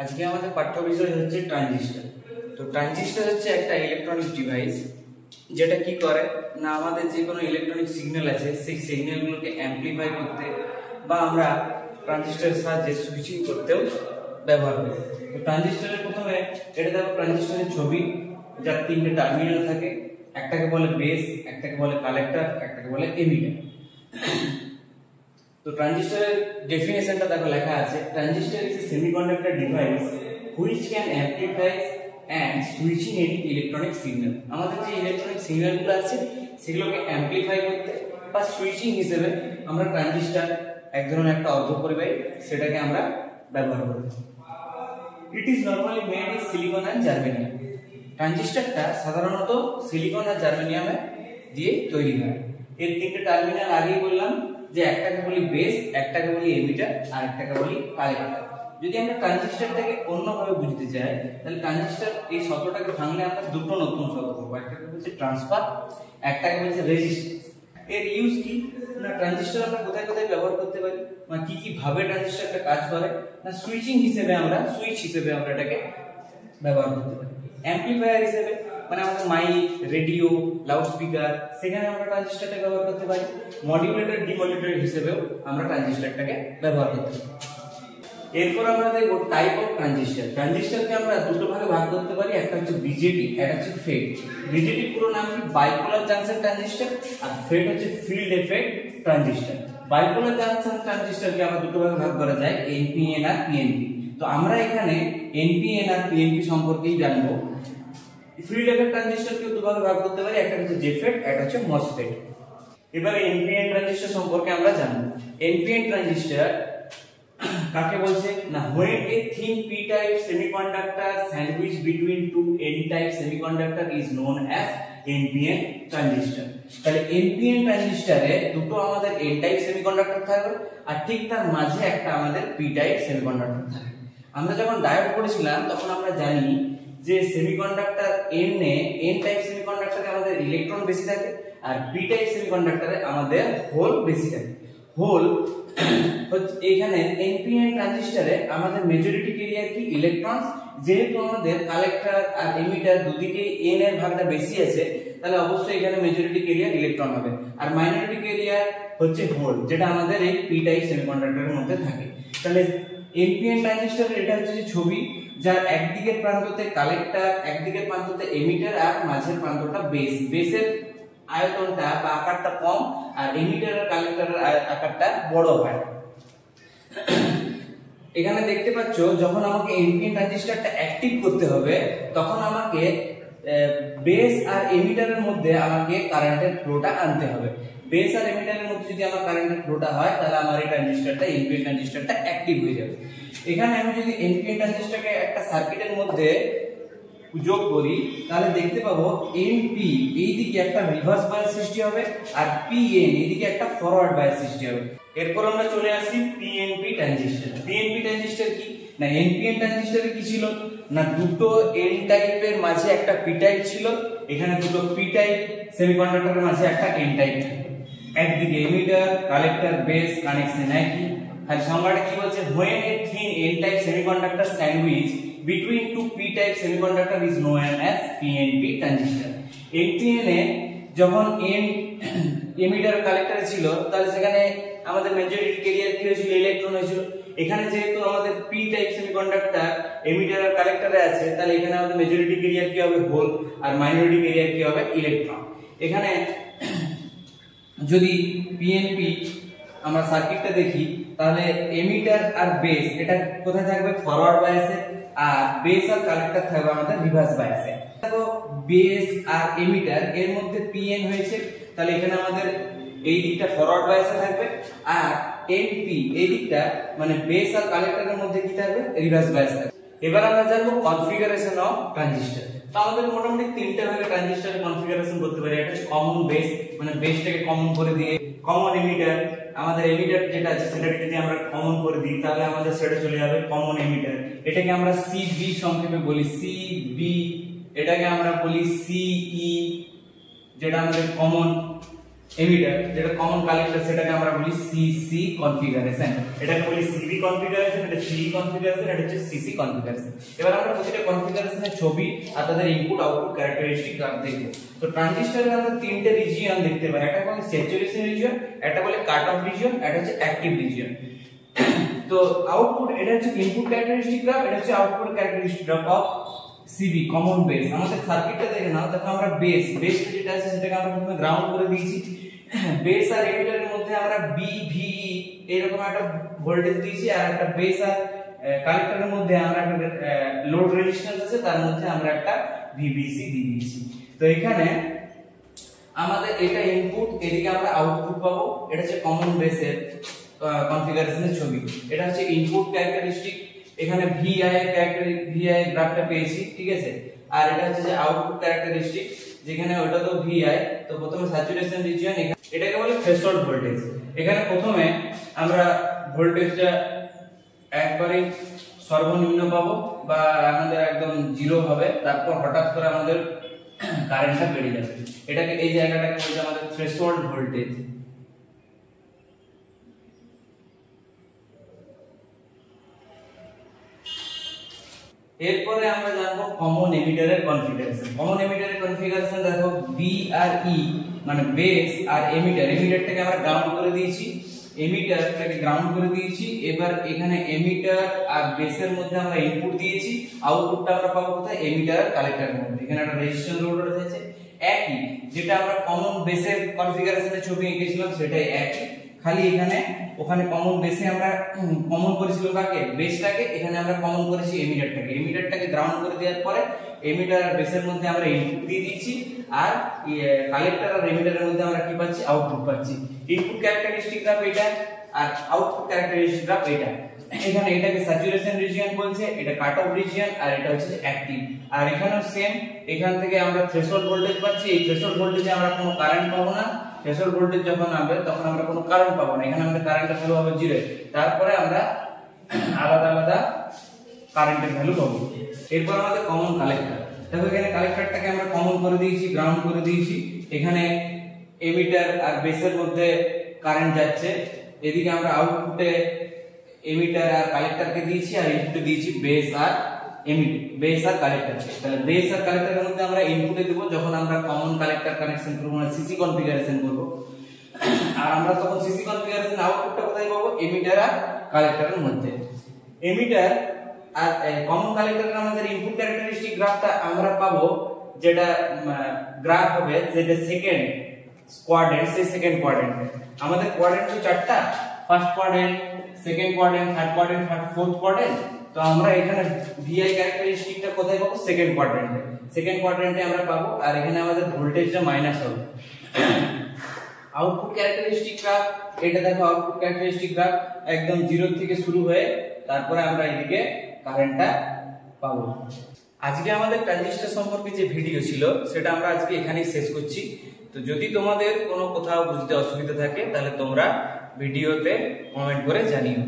আজকে আমাদের পাঠ্য বিষয় হচ্ছে ট্রানজিস্টর। তো ট্রানজিস্টর হচ্ছে একটা ইলেকট্রনিক ডিভাইস যেটা কি করে না, আমাদের যে কোনো ইলেকট্রনিক সিগন্যাল আছে সেই সিগন্যালগুলোকে অ্যাম্পলিফাই করতে বা আমরা ট্রানজিস্টরের সাহায্যে সুইচিং করতেও ব্যবহার করি। তো ট্রানজিস্টরের প্রথমে এটা দেখো ট্রানজিস্টরের ছবি, যার তিনটে টার্মিনাল থাকে, একটাকে বলে বেস, একটাকে বলে কালেক্টর, একটাকে বলে এমিটার। তো ট্রানজিস্টরের ডেফিনেশনটা দেখো লেখা আছে, transistor is a semiconductor device which can amplify and switching any electronic signal. আমাদের যে ইলেকট্রনিক সিগন্যালগুলো আছে সেগুলোকে অ্যাম্পলিফাই করতে বা সুইচিং হিসেবে আমরা ট্রানজিস্টর এক ধরনের একটা অর্ধপরিবাহী, সেটাকে আমরা ব্যবহার করি। It is normally made in silicon and germanium. ট্রানজিস্টরটা সাধারণত সিলিকন আর জার্মেনিয়ামে দিয়ে তৈরি হয়। এর তিনটে টার্মিনাল আগেই বললাম যে একটাকে বলি বেস, একটাকে বলি এমিটার, আর একটাকে বলি কালেক্টর। যদি আমরা ট্রানজিস্টরটাকে অন্যভাবে বুঝতে চাই তাহলে ট্রানজিস্টর এই শব্দটাকে ভাঙলে আমরা দুটো নতুন শব্দ পাবো, একটাকে বলছে ট্রান্সফার, একটাকে বলছে রেজিস্ট্যান্স। এর ইউজ কি না, ট্রানজিস্টর আমরা কোথায় কোথায় ব্যবহার করতে পারি, মানে কি কি ভাবে ট্রানজিস্টরটা কাজ করে না, সুইচিং হিসেবে আমরা সুইচ হিসেবে আমরা এটাকে ব্যবহার করতে পারি, অ্যাম্পলিফায়ার হিসেবে মানে আমাদের মাইক, রেডিও, লাউড স্পিকার, সেখানে আমরা ট্রানজিস্টরটা ব্যবহার করতে পারি, মডিউলেটর, ডিমডিউলেটর হিসেবেও আমরা ট্রানজিস্টরটাকে ব্যবহার করতে পারি। এরপর আমরা দেখব টাইপ অফ ট্রানজিস্টর। ট্রানজিস্টরকে আমরা দুটো ভাগে ভাগ করতে পারি, একটা হচ্ছে বিজেটি, একটা হচ্ছে ফেড। বিজেটি পুরো নাম কি, বাইপোলার জাংশন ট্রানজিস্টর, আর ফেড হচ্ছে field effect transistor. Bipolar junction ট্রানজিস্টরকে আমরা দুটো ভাগে ভাগ করা যায়, এনপিএন আর পিএনপি। তো আমরা এখানে এনপিএন আর পিএনপি সম্পর্কেই জানবো। ফিল্ড এফেক্ট ট্রানজিস্টরকে দুভাগে ভাগ করতে পারি, একটা হচ্ছে জেফেট, একটা হচ্ছে মসফেট। এবারে এনপিএন ট্রানজিস্টর সম্পর্কে আমরা জানবো। এনপিএন ট্রানজিস্টর কাকে বলছে না, when a thin p type semiconductor sandwich between two n type semiconductor is known as NPN transistor. তাহলে NPN ট্রানজিস্টরে দুটো আমাদের n টাইপ সেমিকন্ডাক্টর থাকবে আর ঠিক তার মাঝে একটা আমাদের p টাইপ সেমিকন্ডাক্টর থাকবে। আমরা যখন ডায়োড পড়েছিলাম তখন আমরা জানি যে সেমিকন্ডাক্টর n এ n টাইপ সেমিকন্ডাক্টরে আমাদের ইলেকট্রন বেশি থাকে আর p টাইপ সেমিকন্ডাক্টরে আমাদের হোল বেশি থাকে। হোল এখানে এনপিএন ট্রানজিস্টরে আমাদের মেজরিটি ক্যারিয়ার কি ইলেকট্রনস, যেহেতু আমাদের কালেক্টর আর এমিটার দুদিকেই এন এর ভাগটা বেশি আছে তাহলে অবশ্যই এখানে মেজরিটি ক্যারিয়ার ইলেকট্রন হবে, আর মাইনরিটি ক্যারিয়ার হচ্ছে হোল, যেটা আমাদের এই পি টাইপ সেমিকন্ডাক্টরের মধ্যে থাকে। তাহলে এনপিএন ট্রানজিস্টরের এটা হচ্ছে যে ছবি, যার একদিকের প্রান্ততে কালেক্টর, একদিকের প্রান্ততে এমিটার আর মাঝের প্রান্তটা বেস। বেসের আয়তনটা বা আকারটা কম আর এমিটার আর কালেক্টরের আকারটা বড় হয়। এখানে দেখতে পাচ্ছ যখন আমাকে এনপিএন ট্রানজিস্টরটা অ্যাক্টিভ করতে হবে তখন আমাকে বেস আর এমিটারের মধ্যে আমাকে কারেন্টের ফ্লোটা আনতে হবে। বেস আর এমিটারের মধ্যে যদি আমার কারেন্টের ফ্লোটা হয় তাহলে আমার এই ট্রানজিস্টরটা এনপিএন ট্রানজিস্টরটা অ্যাক্টিভ হয়ে যাবে। এখানে আমি যদি এনপিএন ট্রানজিস্টরকে একটা সার্কিটের মধ্যে যোগ করি তাহলে দেখতে পাবো এনপি এইদিকে একটা রিভার্স বায়াস সৃষ্টি হবে আর পিএন এইদিকে একটা ফরওয়ার্ড বায়াস সৃষ্টি হবে। এরপর আমরা চলে আসি পিএনপি ট্রানজিস্টর। পিএনপি ট্রানজিস্টর কি না, এনপিএন ট্রানজিস্টরে কি ছিল না, দুটো এন টাইপের মাঝে একটা পি টাইপ ছিল, এখানে দুটো পি টাইপ সেমিকন্ডাক্টরের মাঝে একটা এন টাইপ থাকে। একদিকে এমিটার, কালেক্টর, বেস কানেকশন একই, খালি সংজ্ঞাটা কি বলছে, when a thin n type semiconductor sandwich between two p type semiconductor is known as PNP transistor। NPN এ যখন n এমিটার কালেক্টরে ছিল তাহলে সেখানে আমাদের মেজরিটি ক্যারিয়ার কি হয়েছিল, ইলেকট্রন হয়েছিল। এখানে যেহেতু আমাদের p টাইপ সেমিকন্ডাক্টর এমিটার আর কালেক্টরে আছে তাহলে এখানে আমাদের মেজরিটি ক্যারিয়ার কি হবে, হোল, আর মাইনরিটি ক্যারিয়ার কি হবে, ইলেকট্রন। এখানে যদি পিএনপি আমরা সার্কিটটা দেখি তাহলে এমিটার আর বেস এটা কোথায় থাকবে, ফরওয়ার্ড বায়াসে, আর বেস আর কালেক্টর থাকবে আমাদের রিভার্স বায়াসে। দেখো বেস আর এমিটার এর মধ্যে পিএন হয়েছে তাহলে এখানে আমাদের এই দিকটা ফরওয়ার্ড বায়াসে থাকবে আর এনপি এই দিকটা মানে বেস আর কালেক্টরের মধ্যে কি থাকবে, রিভার্স বায়াস থাকবে। এবার আমরা জানবো কনফিগারেশন অফ ট্রানজিস্টর। তো আমাদের মোটামুটি তিনটা ভাগে ট্রানজিস্টরের কনফিগারেশন করতে পারি। একটা হচ্ছে কমন বেস, মানে বেসটাকে কমন করে দিয়ে, কমন এমিটার, আমাদের এমিটার যেটা আছে সেটাকে যদি আমরা কমন করে দিই তাহলে আমাদের সেটা চলে যাবে কমন এমিটার। এটাকে আমরা সিবি সংক্ষেপে বলি, সিবি। এটাকে আমরা বলি সিই, যেটা আমাদের কমন এমিটার যেটা কমন কালেক্টর সেটাকে আমরা বলি সিসি কনফিগারেশন, এটাকে বলি সিবি কনফিগারেশন, এটা সিই কনফিগারেশন, এটা হচ্ছে সিসি কনফিগারেশন। এবার আমরা প্রতিটা কনফিগারেশনের ছবি আর তাদের ইনপুট আউটপুট ক্যারেক্টারিস্টিক দেখব। তো ট্রানজিস্টরে আমরা তিনটে রিজিয়ন দেখতে পাই, একটা বলে স্যাচুরেশন রিজিয়ন, একটা বলে কাট অফ রিজিয়ন, এটা হচ্ছে অ্যাক্টিভ রিজিয়ন। তো আউটপুট এটা হচ্ছে ইনপুট ক্যারেক্টারিস্টিক গ্রাফ, এটা হচ্ছে output characteristic graph of CB common base. আমাদের সার্কিটটা দেখে নাও, দেখো আমরা বেস যেটা আছে সেটাকে আমরা প্রথমে গ্রাউন্ড করে দিয়েছি। বেস আর এমিটারের মধ্যে আমরা বি এরকম একটা ভোল্টেজ দিয়েছি, আর একটা বেস আর কালেক্টরের মধ্যে আমরা একটা লোড রেজিস্ট্যান্স আছে তার মধ্যে আমরা একটা ভিবিসি দিয়ে দিয়েছি। তো এখানে আমাদের এটা ইনপুট, এদিকে আমরা আউটপুট পাবো। এটা হচ্ছে কমন বেসের কনফিগারেশনের ছবি। এটা হচ্ছে ইনপুট ক্যারেক্টারিস্টিক, এখানে ভিআই গ্রাফটা পেয়েছি, ঠিক আছে। আর এটা হচ্ছে যে আউটপুট ক্যারেক্টারিস্টিক, যেখানে ওটা তো ভিআই। তো প্রথমে স্যাচুরেশন রিজিয়ন, এটাকে বলে থ্রেশহোল্ড ভোল্টেজ। এখানে প্রথমে আমরা ভোল্টেজটা একবারে সর্বনিম্ন পাবো বা আমাদের একদম জিরো হবে, তারপর হঠাৎ করে আমাদের কারেন্টটা বেড়ে যাবে। এটাকে এই জায়গাটাকে বলছে আমাদের থ্রেশহোল্ড ভোল্টেজ। এরপরে আমরা জানবো কমন এমিটারের কনফিগারেশন। কমন এমিটারের কনফিগারেশন দেখো, বি আর ই মানে বেস আর এমিটারটাকে আমরা গ্রাউন্ড করে দিয়েছি, এমিটারটাকে গ্রাউন্ড করে দিয়েছি। এবার এখানে এমিটার আর বেসের মধ্যে আমরা ইনপুট দিয়েছি, আউটপুটটা আমরা পাবো কোথায়, এমিটার আর কালেক্টরের মধ্যে। এখানে একটা রেজিস্ট্যান্স লোড রয়েছে একই, যেটা আমরা কমন বেসের কনফিগারেশনের ছবি এঁকেছিলাম সেটাই একই, খালি এখানে ওখানে কমন বেসে আমরা কমন করেছিল কাকে, বেসটাকে, এখানে আমরা কমন করেছি এমিটারটাকে গ্রাউন্ড করে দেওয়ার পরে এমিটার আর বেসের মধ্যে আমরা ইনপুট দিয়ে দিচ্ছি, আর কালেক্টর আর এমিটারের মধ্যে আমরা কি পাচ্ছি, আউটপুট পাচ্ছি। ইনপুট ক্যারেক্টারিস্টিক গ্রাফ এটা আর আউটপুট ক্যারেক্টারিস্টিক গ্রাফ এটা। এখানে এটাকে স্যাচুরেশন রিজিয়ন বলছে, এটা কাট অফ রিজিয়ন, আর এটা হচ্ছে অ্যাক্টিভ। আর এখানেও সেম, এখান থেকে আমরা থ্রেশহোল্ড ভোল্টেজ পাচ্ছি, এই থ্রেশহোল্ড ভোল্টেজে আমরা কোনো কারেন্ট পাবো না, থ্রেশহোল্ড ভোল্টেজ যখন আসবে তখন আমরা কোনো কারেন্ট পাবো না, এখানে আমাদের কারেন্টের ভ্যালু হবে 0। তারপরে আমরা আলাদা আলাদা কারেন্টের ভ্যালু পাবো। এরপর আমাদের কমন কালেক্টর, দেখো এখানে কালেক্টরটাকে আমরা কমন করে দিয়েছি, গ্রাউন্ড করে দিয়েছি। এখানে এমিটার আর বেসের মধ্যে কারেন্ট যাচ্ছে, এদিকে আমরা আউটপুটে এমিটার আর কালেক্টরকে দিয়েছি, আর ইনপুটে দিয়েছি বেস আর কালেক্টর। তাহলে বেস আর কালেক্টরের মধ্যে আমরা ইনপুটে দেব যখন আমরা কমন কালেক্টর কানেকশন করব, মানে সিসি কনফিগারেশন করব। আর আমরা তখন সিসি কনফিগারেশন আউটপুটটা কোথায় পাবো, এমিটার আর কালেক্টরের মধ্যে। এমিটার আর কমন কালেক্টরের আমাদের ইনপুট ক্যারেক্টারিস্টিক গ্রাফটা আমরা পাবো, যেটা গ্রাফ হবে যেটা সেকেন্ড কোয়াড্রেন্ট, সেই সেকেন্ড কোয়াড্রেন্ট। আমাদের কোয়াড্রেন্ট তো চারটা, first quadrant, second quadrant, third quadrant, fourth quadrant. তো আমরা এখানে ভিআই ক্যারেক্টারিস্টিকটা কোথায় পাবো, সেকেন্ড কোয়াড্রেন্টে আমরা পাবো। আর এখানে আমাদের ভোল্টেজটা মাইনাস হবে। আউটপুট ক্যারেক্টারিস্টিক গ্রাফ, এটা দেখো আউটপুট ক্যারেক্টারিস্টিক গ্রাফ একদম 0 থেকে শুরু হয়ে তারপরে আমরা এদিকে কারেন্টটা পাবো। আজকে আমাদের ট্রানজিস্টর সম্পর্কে যে ভিডিও ছিল সেটা আমরা আজকে এখানেই শেষ করছি। তো যদি তোমাদের কোনো কোথাও বুঝতে অসুবিধা থাকে তাহলে তোমরা ভিডিওতে কমেন্ট করে জানিও।